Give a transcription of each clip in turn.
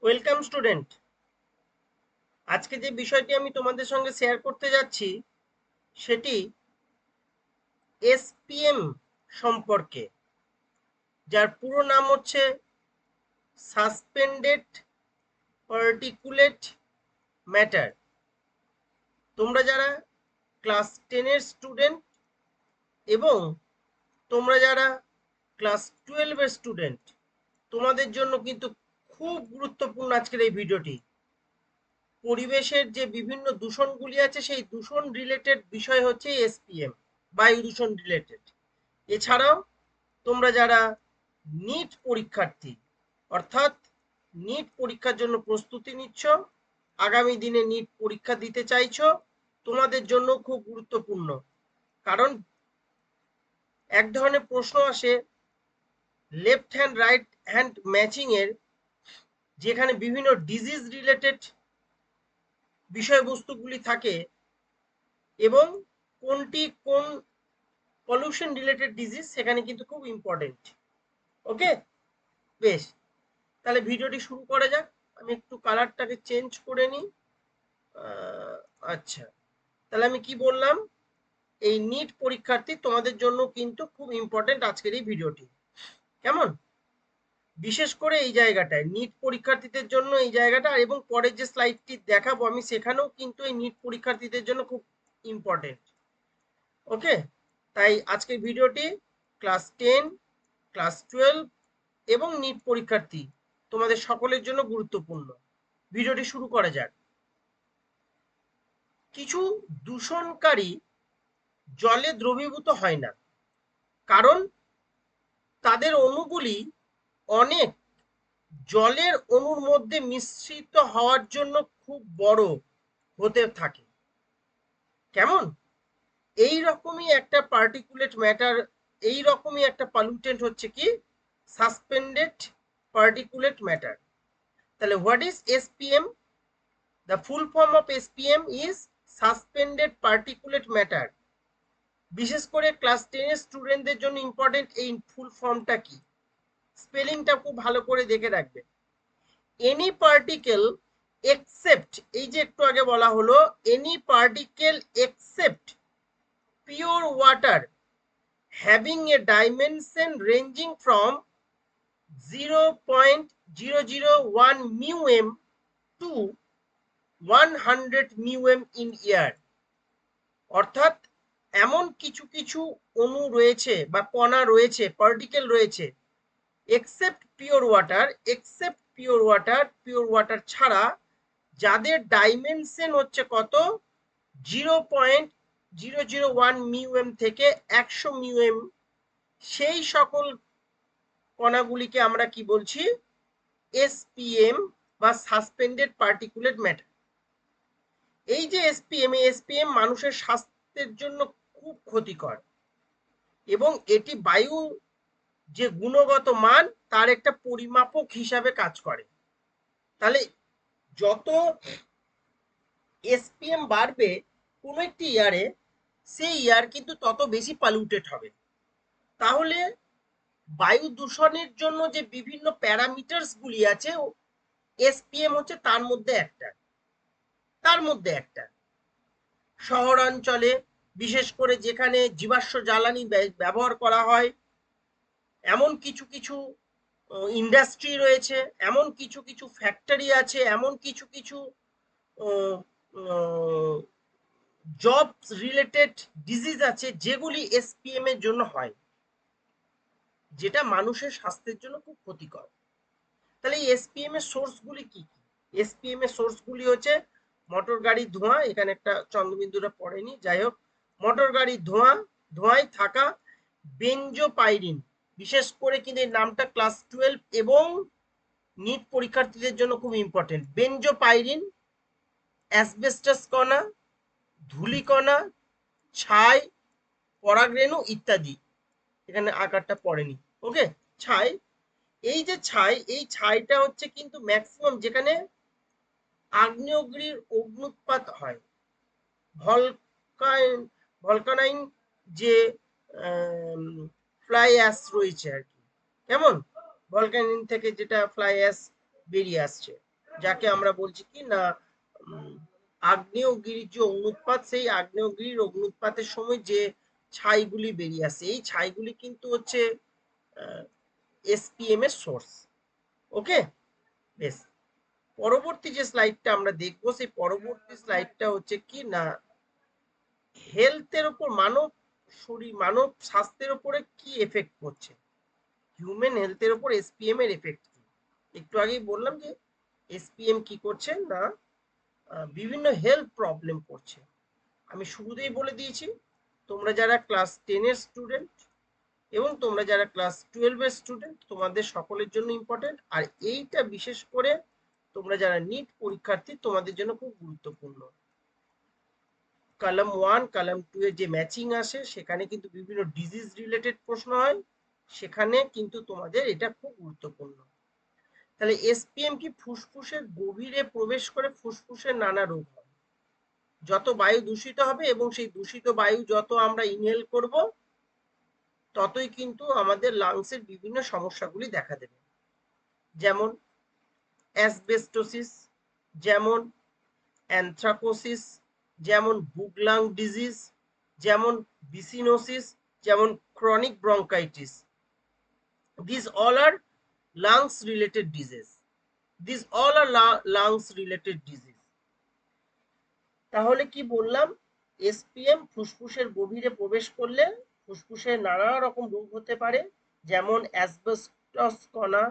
Welcome student. আজকে যে বিষয়টি আমি তোমাদের সঙ্গে শেয়ার করতে যাচ্ছি সেটি এসপিএম সম্পর্কে, যার পুরো নাম হচ্ছে সাসপেন্ডেড পার্টিকুলেট ম্যাটার। তোমরা যারা ক্লাস 10-এর স্টুডেন্ট এবং তোমরা যারা ক্লাস 12-এর স্টুডেন্ট, তোমাদের জন্য কিন্তু খুব গুরুত্বপূর্ণ আজকের এই ভিডিওটি। পরিবেশের যে বিভিন্ন দূষণগুলি আছে সেই দূষণ রিলেটেড বিষয় হচ্ছে এসপিএম, বায়ু দূষণ রিলেটেড। এছাড়াও তোমরা যারা নিট পরীক্ষার্থী, অর্থাৎ নিট পরীক্ষার জন্য প্রস্তুতি নিচ্ছ, আগামী দিনে নিট পরীক্ষা দিতে চাইছো, তোমাদের জন্য খুব গুরুত্বপূর্ণ। কারণ এক ধরনের প্রশ্ন আসে left hand right hand matching এর, যেখানে বিভিন্ন ডিজিজ রিলেটেড বিষয়বস্তুগুলি থাকে এবং কোনটি কোন পলিউশন রিলেটেড ডিজিজ সেখানে কিন্তু খুব ইম্পর্টেন্ট। ওকে, বেশ, তাহলে ভিডিওটি শুরু করা যাক। আমি একটু কালারটাকে চেঞ্জ করে নিই। আচ্ছা, তাহলে আমি কি বললাম, এই নিট পরীক্ষার্থী তোমাদের জন্য কিন্তু খুব ইম্পর্টেন্ট আজকের এই ভিডিওটি। কেমন? বিশেষ করে এই জায়গাটায় নিট পরীক্ষার্থীদের জন্য এই জায়গাটা, এবং পরের যে স্লাইডটি দেখাবো আমি সেখানেও কিন্তু এই নিট পরীক্ষার্থীদের জন্য খুব ইম্পর্টেন্ট। ওকে, তাই আজকের ভিডিওটি ক্লাস 10, ক্লাস 12 এবং নিট পরীক্ষার্থী তোমাদের সকলের জন্য গুরুত্বপূর্ণ। ভিডিওটি শুরু করা যাক। কিছু দূষণকারী জলে দ্রবীভূত হয় না, কারণ তাদের অণুগুলি অনেক জলের অণুর মধ্যে মিশ্রিত হওয়ার জন্য খুব বড় হতে থাকে। কেমন? এই রকমই একটা পার্টিকুলেট ম্যাটার, এই রকমই একটা পলিউটেন্ট হচ্ছে কি সাসপেন্ডেড পার্টিকুলেট ম্যাটার। তাহলে what is SPM? The full form of SPM is suspended particulate matter. বিশেষ করে ক্লাস 10-এর স্টুডেন্টদের জন্য ইম্পর্টেন্ট এই ফুল ফর্মটা কি, স্পেলিংটা খুব ভালো করে দেখে রাখবে। এনি পার্টিকেল এক্সেপ্ট, এই যে একটু আগে বলা হলো, any particle except pure water having a dimension ranging from 0.001 μm to 100 μm in air. অর্থাৎ এমন কিছু কিছু অণু রয়েছে বা কণা রয়েছে, পার্টিকেল রয়েছে, except pure water, except pure water, pure water ছাড়া, যাদের ডাইমেনশন হচ্ছে কত, 0.001 μm থেকে 100 μm, সেই সকল কণাগুলিকে আমরা কি বলছি, এসপিএম বা সাসপেন্ডেড পার্টিকুলেট ম্যাটার। এই যে এসপিএম, এসপিএম মানুষের স্বাস্থ্যের জন্য খুব ক্ষতিকর এবং এটি বায়ু যে গুণগত মান তার একটা পরিমাপক হিসাবে কাজ করে। তাহলে যত এসপিএম বাড়বে কোনো একটি ইয়ারে, সেই ইয়ার কিন্তু তত বেশি পলিউটেড হবে। তাহলে বায়ু দূষণের জন্য যে বিভিন্ন প্যারামিটারস গুলি আছে, এসপিএম হচ্ছে তার মধ্যে একটা। শহরাঞ্চলে বিশেষ করে যেখানে জীবাশ্ম জ্বালানি ব্যবহার করা হয়, এমন কিছু কিছু ইন্ডাস্ট্রি রয়েছে, এমন কিছু কিছু ফ্যাক্টরি আছে, এমন কিছু কিছু জব রিলেটেড ডিজিজ আছে যেগুলি এসপিএম এর জন্য হয়, যেটা মানুষের স্বাস্থ্যের জন্য খুব ক্ষতিকর। তাহলে এই এসপিএম এর সোর্সগুলি কি কি? এসপিএম এর সোর্সগুলি হচ্ছে মোটর গাড়ির ধোঁয়া, এখানে একটা চন্দ্রবিন্দুটা পড়েনি, যাই হোক, মোটর গাড়ির ধোঁয়ায় থাকা বেনজোপাইরিন, বিশেষ করে কিন্তু এই নামটা ক্লাস 12 এবং নিট পরীক্ষার্থীদের জন্য খুব ইম্পর্টেন্ট। বেনজোপাইরিন, অ্যাসবেস্টাস কণা, ধূলিকণা, ছাই, পরাগরেণু ইত্যাদি। এখানে আকারটা পড়েনি, ওকে, ছাই। এই যে ছাই, এই ছাইটা হচ্ছে কিন্তু ম্যাক্সিমাম যেখানে আগ্নেয়গিরির অগ্নুৎপাত হয়, ভলকাইন ভলকানাইন যে ফ্লাই অ্যাশ রয়েছে আর কি, কেমন, ভলকানিন থেকে যেটা ফ্লাই অ্যাশ বেরিয়ে আসছে, যাকে আমরা বলছি কি না আগ্নেয়গিরির যে অগ্নুৎপাত, সেই আগ্নেয়গিরির অগ্নুৎপাতের সময় যে ছাইগুলি বেরিয়ে আসে, এই ছাইগুলি কিন্তু হচ্ছে এসপিএম এর সোর্স। ওকে, বেশ। পরবর্তী যে স্লাইডটা আমরা দেখবো, সেই পরবর্তী স্লাইডটা হচ্ছে কি না হেলথের উপর, মানব শরীর, মানব স্বাস্থ্যের উপরে কি এফেক্ট করছে, হিউম্যান হেলথের উপর এসপিএম এর এফেক্ট কি। একটু আগেই বললাম যে এসপিএম কি করছে না বিভিন্ন হেলথ প্রবলেম করছে। আমি শুরুতেই বলে দিয়েছি, তোমরা যারা ক্লাস 10 এর স্টুডেন্ট এবং তোমরা যারা ক্লাস 12 এর স্টুডেন্ট, তোমাদের সকলের জন্য ইম্পর্টেন্ট। আর এইটা বিশেষ করে তোমরা যারা নিট পরীক্ষার্থী, তোমাদের জন্য খুব গুরুত্বপূর্ণ। কলাম 1 কলাম 2 এর যে ম্যাচিং আসে, সেখানে কিন্তু বিভিন্ন ডিজিজ রিলেটেড প্রশ্ন হয়, সেখানে কিন্তু তোমাদের এটা খুব গুরুত্বপূর্ণ। তাহলে এসপিএম কি, ফুসফুসের গভীরে প্রবেশ করে ফুসফুসের নানা রোগ হয়। যত বায়ু দূষিত হবে এবং সেই দূষিত বায়ু যত আমরা ইনহেল করব, ততই কিন্তু আমাদের লাংসের বিভিন্ন সমস্যাগুলি দেখা দেবে। যেমন অ্যাসবেস্টোসিস, যেমন অ্যানথ্রাকোসিস, যেমন বুগলাং ডিজিজ, যেমন বিসিনোসিস, যেমন chronic bronchitis. These all are lungs related disease. These all are lungs related disease. তাহলে কি বললাম, এসপিএম ফুসফুসের গভীরে প্রবেশ করলে ফুসফুসে নানা রকম রোগ হতে পারে, যেমন অ্যাসবেস্টস কণা,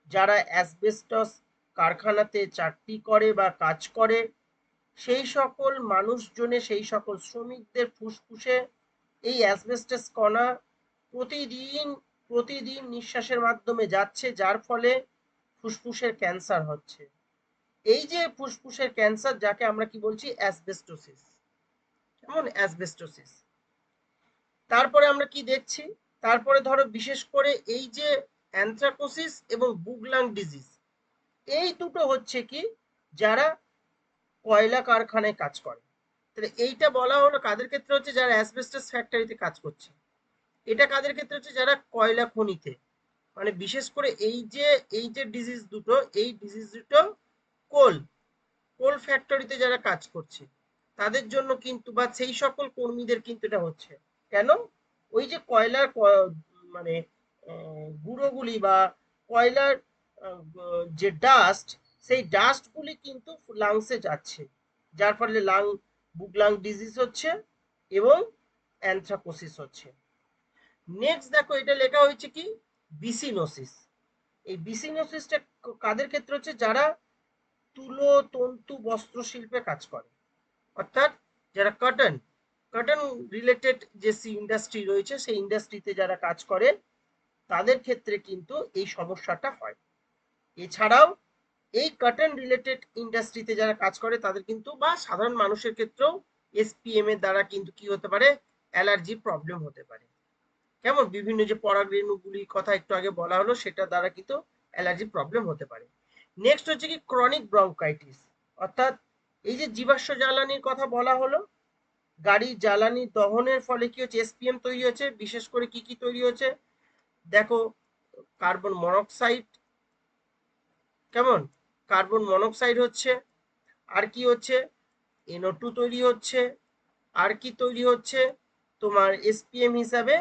যারা অ্যাসবেস্টস কারখানাতে চাকরি করে বা কাজ করে, সেই সকল মানুষজনে, সেই সকল শ্রমিকদের ফুসফুসে এই অ্যাসবেস্টস কণা প্রতিদিন প্রতিদিন নিঃশ্বাসের মাধ্যমে যাচ্ছে, যার ফলে ফুসফুসের ক্যান্সার হচ্ছে। এই যে ফুসফুসের ক্যান্সার, যাকে আমরা কি বলছি, অ্যাসবেস্টোসিস। কেমন, অ্যাসবেস্টোসিস। তারপরে আমরা কি দেখছি, তারপরে ধরো বিশেষ করে এই যে অ্যানথ্রাকোসিস এবং বুগলাং ডিজিজ, এই দুটো হচ্ছে কি, যারা কয়লা কারখানায় কাজ করে। তাহলে এইটা বলা হলো কাদের ক্ষেত্রে হচ্ছে, যারা অ্যাসবেস্টস ফ্যাক্টরিতে কাজ করছে। এটা কাদের ক্ষেত্রে হচ্ছে, যারা কয়লা খনিতে, মানে বিশেষ করে এই যে ডিজিজ দুটো, এই ডিজিজ দুটো কোল কোল ফ্যাক্টরিতে যারা কাজ করছে তাদের জন্য কিন্তু, বা সেই সকল কর্মীদের কিন্তু এটা হচ্ছে। কেন, ওই যে কয়লার মানে গুঁড়োগুলি বা কয়লার যে ডাস্ট, সেই ডাস্টগুলি কিন্তু লাংসে যাচ্ছে, যার ফলে বুগলাং ডিজিজ হচ্ছে এবং অ্যানথ্রাকোসিস হচ্ছে। নেক্সট দেখো, এটা লেখা হয়েছে কি, বিসিনোসিস। এই বিসিনোসিসটা কাদের ক্ষেত্রে হচ্ছে, যারা তুলো তন্তু বস্ত্র শিল্পে কাজ করে, অর্থাৎ যারা কটন রিলেটেড যে ইন্ডাস্ট্রি রয়েছে, সেই ইন্ডাস্ট্রিতে যারা কাজ করে, তাদের ক্ষেত্রে কিন্তু এই সমস্যাটা হয়। এছাড়াও এই কটন রিলেটেড ইন্ডাস্ট্রিতে যারা কাজ করে তাদের কিন্তু, বা সাধারণ মানুষের ক্ষেত্রেও এসপিএম এর দ্বারা কিন্তু কি হতে পারে, অ্যালার্জি প্রবলেম হতে পারে। কেমন, বিভিন্ন যে পরাগরেণুগুলির কথা একটু আগে বলা হলো, সেটা দ্বারা কিন্তু অ্যালার্জি প্রবলেম হতে পারে। নেক্সট হচ্ছে কি, ক্রনিক ব্রঙ্কাইটিস, অর্থাৎ এই যে জীবাশ্ম জ্বালানির কথা বলা হলো, গাড়ির জ্বালানি দহনের ফলে কি হচ্ছে, এসপিএম তৈরি হচ্ছে। বিশেষ করে কি কি তৈরি হচ্ছে দেখো, কার্বন মনোক্সাইড, কেমন, কার্বন মনোক্সাইড হচ্ছে, আর কি হচ্ছে, NO2 তৈরি হচ্ছে, আর কি তৈরি হচ্ছে, তোমার এসপিএম হিসাবে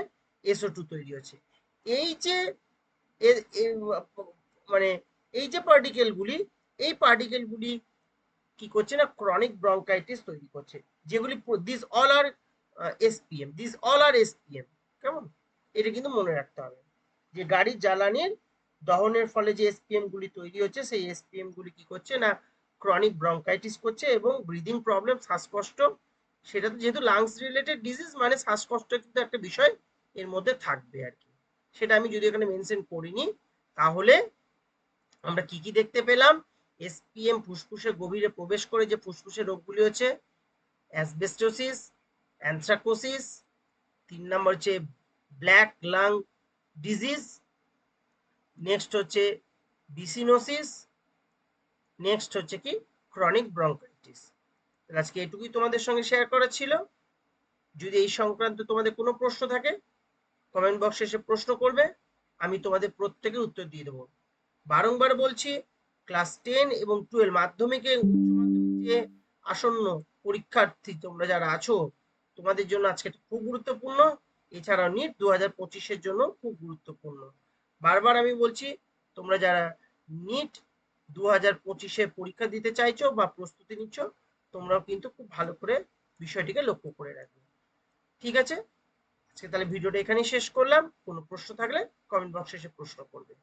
SO2 তৈরি হচ্ছে। এই যে মানে এই যে পার্টিকেলগুলি, এই পার্টিকেলগুলি কি করছে না, ক্রনিক ব্রঙ্কাইটিস তৈরি করছে, যেগুলি দিস অল আর এসপিএম। কেমন, এটা কিন্তু মনে রাখতে হবে যে গাড়ির জ্বালানির দহনের ফলে যে এসপিএম গুলি তৈরি হচ্ছে, সেই এসপিএম গুলি কি করছে না, ক্রনিক ব্রঙ্কাইটিস করছে এবং ব্রিদিং প্রবলেম, শ্বাসকষ্ট। সেটা তো যেহেতু লাংস রিলেটেড ডিজিজ, মানে শ্বাসকষ্ট কিন্তু একটা বিষয় এর মধ্যে থাকবে আর কি। সেটা আমি যদি এখানে মেনশন করিনি, তাহলে আমরা কি কি দেখতে পেলাম, এসপিএম ফুসফুসে গভীরে প্রবেশ করে যে ফুসফুসের রোগগুলি হচ্ছে অ্যাসবেস্টোসিস, অ্যানথ্রাকোসিস, 3 নম্বর হচ্ছে ব্ল্যাক লাং ডিজিজ, নেক্সট হচ্ছে বিসিনোসিস, নেক্সট হচ্ছে কি, ক্রনিক ব্রঙ্কাইটিস। আজকে এটুকুই তোমাদের সঙ্গে শেয়ার করা ছিল। যদি এই সংক্রান্ত তোমাদের কোনো প্রশ্ন থাকে, কমেন্ট বক্সে এসে প্রশ্ন করবে, আমি তোমাদের প্রত্যেকের উত্তর দিয়ে দেবো। বারংবার বলছি, ক্লাস 10 এবং 12 মাধ্যমিকে উচ্চ মাধ্যমিক যে আসন্ন পরীক্ষার্থী তোমরা যারা আছো, তোমাদের জন্য আজকে খুব গুরুত্বপূর্ণ। এছাড়াও নিট 2025-এর জন্য খুব গুরুত্বপূর্ণ। বারবার আমি বলছি, তোমরা যারা নিট 2025-এ পরীক্ষা দিতে চাইছো বা প্রস্তুতি নিচ্ছ, তোমরাও কিন্তু খুব ভালো করে বিষয়টিকে লক্ষ্য করে রাখবে। ঠিক আছে, আজকে তাহলে ভিডিওটা এখানেই শেষ করলাম। কোনো প্রশ্ন থাকলে কমেন্ট বক্সে এসে প্রশ্ন করবে।